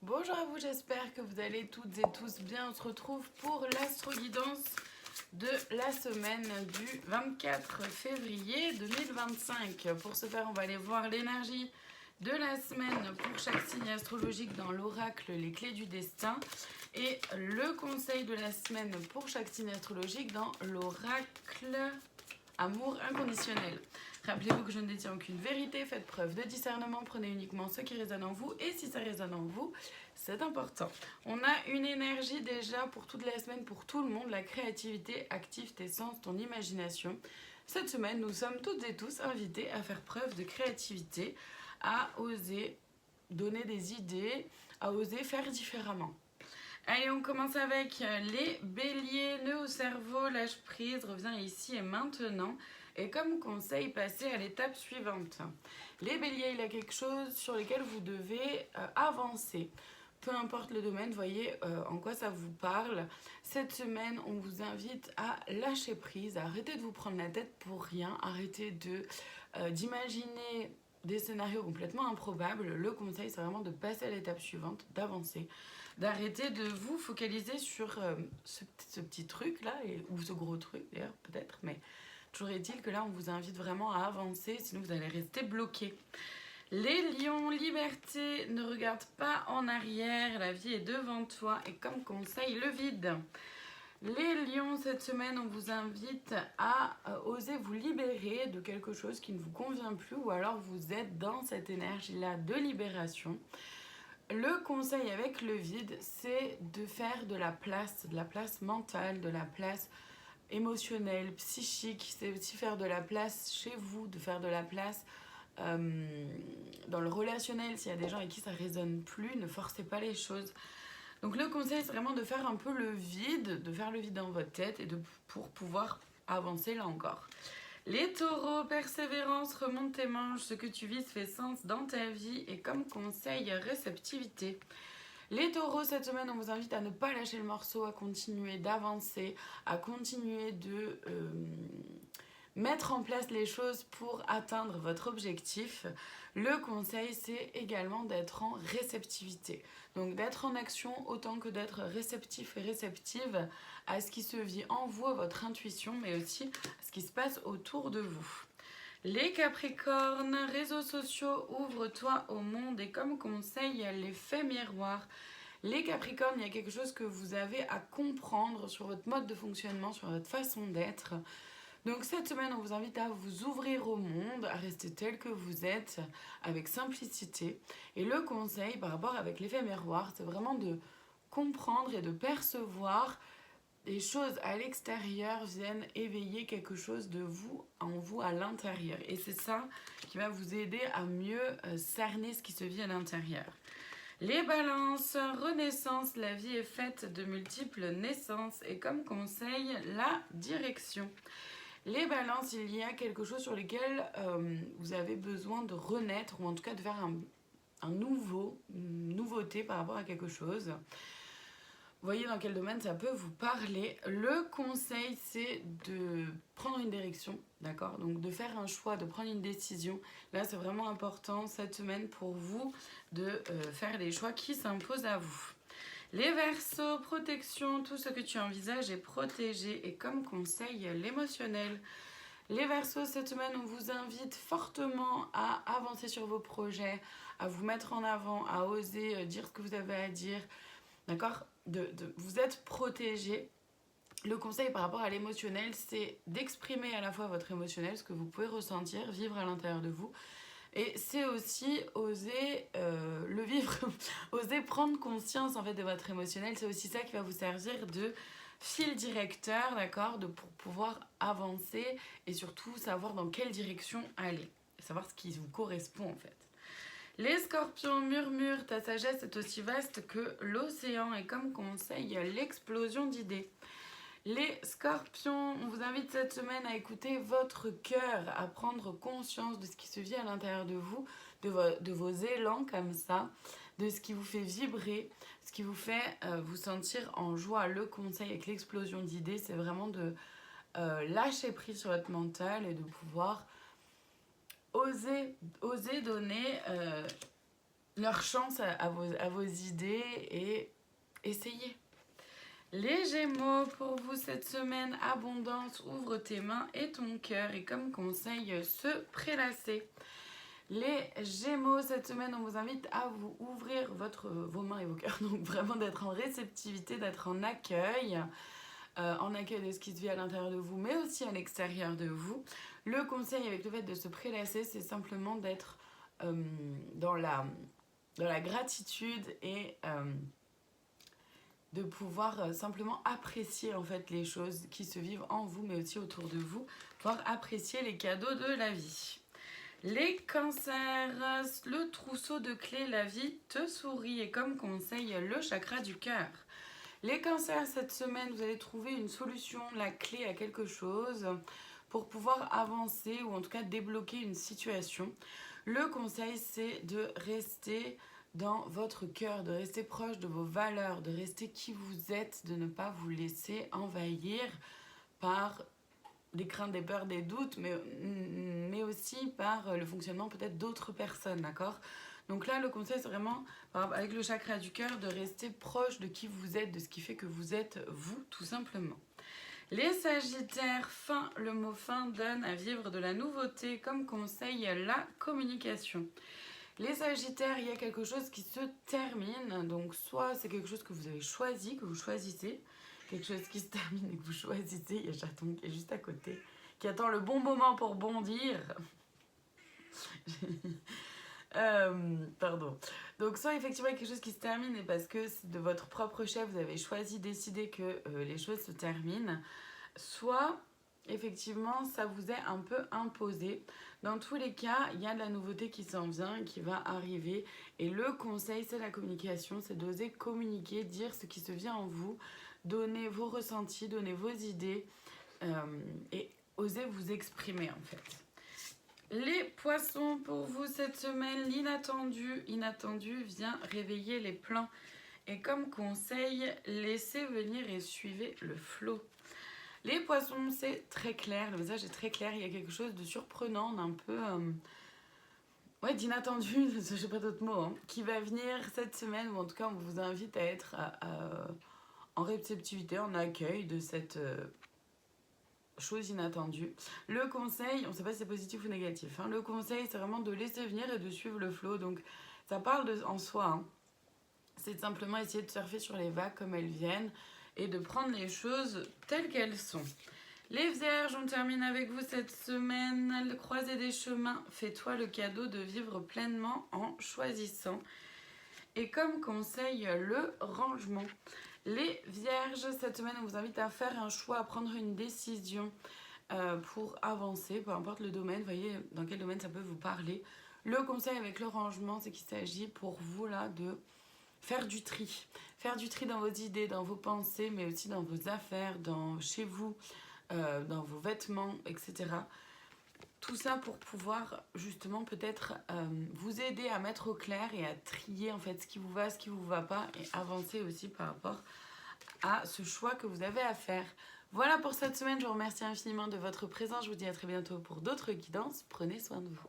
Bonjour à vous, j'espère que vous allez toutes et tous bien. On se retrouve pour l'astro-guidance de la semaine du 24 février 2025. Pour ce faire, on va aller voir l'énergie de la semaine pour chaque signe astrologique dans l'oracle Les Clés du Destin et le conseil de la semaine pour chaque signe astrologique dans l'oracle Amour inconditionnel. Rappelez-vous que je ne détiens aucune vérité, faites preuve de discernement, prenez uniquement ce qui résonne en vous et si ça résonne en vous, c'est important. On a une énergie déjà pour toute la semaine, pour tout le monde, la créativité active tes sens, ton imagination. Cette semaine, nous sommes toutes et tous invités à faire preuve de créativité, à oser donner des idées, à oser faire différemment. Allez, on commence avec les béliers, nœud au cerveau, lâche prise, reviens ici et maintenant. Et comme conseil, passez à l'étape suivante. Les béliers, il y a quelque chose sur lequel vous devez avancer. Peu importe le domaine, voyez en quoi ça vous parle. Cette semaine, on vous invite à lâcher prise, à arrêter de vous prendre la tête pour rien, arrêter d'imaginer des scénarios complètement improbables. Le conseil, c'est vraiment de passer à l'étape suivante, d'avancer, d'arrêter de vous focaliser sur ce petit truc là, ou ce gros truc d'ailleurs peut-être, mais toujours est-il que là on vous invite vraiment à avancer, sinon vous allez rester bloqué. Les lions, liberté, ne regarde pas en arrière, la vie est devant toi et comme conseil, le vide. Les lions, cette semaine, on vous invite à oser vous libérer de quelque chose qui ne vous convient plus ou alors vous êtes dans cette énergie-là de libération. Le conseil avec le vide, c'est de faire de la place mentale, de la place émotionnelle, psychique. C'est aussi faire de la place chez vous, de faire de la place dans le relationnel. S'il y a des gens avec qui ça ne résonne plus, ne forcez pas les choses. Donc le conseil, c'est vraiment de faire un peu le vide, de faire le vide dans votre tête et pour pouvoir avancer là encore. Les taureaux, persévérance, remonte tes manches, ce que tu vises fait sens dans ta vie et comme conseil, réceptivité. Les taureaux, cette semaine, on vous invite à ne pas lâcher le morceau, à continuer d'avancer, à continuer de mettre en place les choses pour atteindre votre objectif. Le conseil, c'est également d'être en réceptivité. Donc d'être en action autant que d'être réceptif et réceptive à ce qui se vit en vous, à votre intuition, mais aussi à ce qui se passe autour de vous. Les Capricornes, réseaux sociaux, ouvre-toi au monde et comme conseil, l'effet miroir. Les Capricornes, il y a quelque chose que vous avez à comprendre sur votre mode de fonctionnement, sur votre façon d'être. Donc cette semaine, on vous invite à vous ouvrir au monde, à rester tel que vous êtes, avec simplicité. Et le conseil par rapport avec l'effet miroir, c'est vraiment de comprendre et de percevoir les choses à l'extérieur viennent éveiller quelque chose de vous, en vous, à l'intérieur. Et c'est ça qui va vous aider à mieux cerner ce qui se vit à l'intérieur. Les balances, renaissance, la vie est faite de multiples naissances. Et comme conseil, la direction. Les balances, il y a quelque chose sur lequel vous avez besoin de renaître, ou en tout cas de faire une nouveauté par rapport à quelque chose. Voyez dans quel domaine ça peut vous parler. Le conseil, c'est de prendre une direction, d'accord? Donc de faire un choix, de prendre une décision. Là, c'est vraiment important cette semaine pour vous de faire les choix qui s'imposent à vous. Les Verseaux, protection, tout ce que tu envisages est protégé. Et comme conseil, l'émotionnel. Les Verseaux, cette semaine, on vous invite fortement à avancer sur vos projets, à vous mettre en avant, à oser dire ce que vous avez à dire. D'accord? Vous êtes protégé. Le conseil par rapport à l'émotionnel, c'est d'exprimer à la fois votre émotionnel, ce que vous pouvez ressentir, vivre à l'intérieur de vous. Et c'est aussi oser le vivre, oser prendre conscience en fait de votre émotionnel. C'est aussi ça qui va vous servir de fil directeur, d'accord, pour pouvoir avancer et surtout savoir dans quelle direction aller. Savoir ce qui vous correspond en fait. Les scorpions, murmure, ta sagesse est aussi vaste que l'océan et comme conseil, l'explosion d'idées. Les scorpions, on vous invite cette semaine à écouter votre cœur, à prendre conscience de ce qui se vit à l'intérieur de vous, de vos élans comme ça, de ce qui vous fait vibrer, ce qui vous fait vous sentir en joie. Le conseil avec l'explosion d'idées, c'est vraiment de lâcher prise sur votre mental et de pouvoir oser donner leur chance à vos idées et essayez. Les Gémeaux, pour vous cette semaine, abondance, ouvre tes mains et ton cœur. Et comme conseil, se prélasser. Les Gémeaux, cette semaine, on vous invite à vous ouvrir vos mains et vos cœurs. Donc vraiment d'être en réceptivité, d'être en accueil de ce qui se vit à l'intérieur de vous, mais aussi à l'extérieur de vous. Le conseil avec le fait de se prélasser, c'est simplement d'être dans la gratitude et de pouvoir simplement apprécier en fait les choses qui se vivent en vous, mais aussi autour de vous, pouvoir apprécier les cadeaux de la vie. Les cancers, le trousseau de clés, la vie te sourit et comme conseil, le chakra du cœur. Les cancers, cette semaine, vous allez trouver une solution, la clé à quelque chose pour pouvoir avancer ou en tout cas débloquer une situation. Le conseil, c'est de rester dans votre cœur, de rester proche de vos valeurs, de rester qui vous êtes, de ne pas vous laisser envahir par des craintes, des peurs, des doutes, mais aussi par le fonctionnement peut-être d'autres personnes, d'accord ? Donc là, le conseil, c'est vraiment, avec le chakra du cœur, de rester proche de qui vous êtes, de ce qui fait que vous êtes vous, tout simplement. Les Sagittaires, le mot fin donne à vivre de la nouveauté, comme conseil la communication. Les Sagittaires, il y a quelque chose qui se termine, donc soit c'est quelque chose que vous avez choisi, que vous choisissez, quelque chose qui se termine et que vous choisissez, il y a Chaton qui est juste à côté, qui attend le bon moment pour bondir. Pardon. Donc soit effectivement il y a quelque chose qui se termine et parce que c'est de votre propre chef, vous avez choisi, décidé que les choses se terminent, soit effectivement ça vous est un peu imposé. Dans tous les cas, il y a de la nouveauté qui s'en vient, qui va arriver. Et le conseil, c'est la communication, c'est d'oser communiquer, dire ce qui se vient en vous, donner vos ressentis, donner vos idées et oser vous exprimer en fait. Les poissons, pour vous cette semaine, l'inattendu vient réveiller les plans. Et comme conseil, laissez venir et suivez le flot. Les poissons, c'est très clair, le message est très clair, il y a quelque chose de surprenant, d'un peu... d'inattendu, je sais pas d'autres mots, qui va venir cette semaine, ou en tout cas on vous invite à être en réceptivité, en accueil de cette chose inattendue. Le conseil, on ne sait pas si c'est positif ou négatif, le conseil c'est vraiment de laisser venir et de suivre le flow, donc ça parle en soi, c'est simplement essayer de surfer sur les vagues comme elles viennent, et de prendre les choses telles qu'elles sont. Les Vierges, on termine avec vous cette semaine. Le croisé des chemins, fais-toi le cadeau de vivre pleinement en choisissant. Et comme conseil, le rangement. Les Vierges, cette semaine, on vous invite à faire un choix, à prendre une décision pour avancer, peu importe le domaine. Voyez dans quel domaine ça peut vous parler. Le conseil avec le rangement, c'est qu'il s'agit pour vous là de faire du tri. Faire du tri dans vos idées, dans vos pensées, mais aussi dans vos affaires, chez vous, dans vos vêtements, etc. Tout ça pour pouvoir justement peut-être vous aider à mettre au clair et à trier en fait ce qui vous va, ce qui vous va pas et avancer aussi par rapport à ce choix que vous avez à faire. Voilà pour cette semaine, je vous remercie infiniment de votre présence, je vous dis à très bientôt pour d'autres guidances, prenez soin de vous.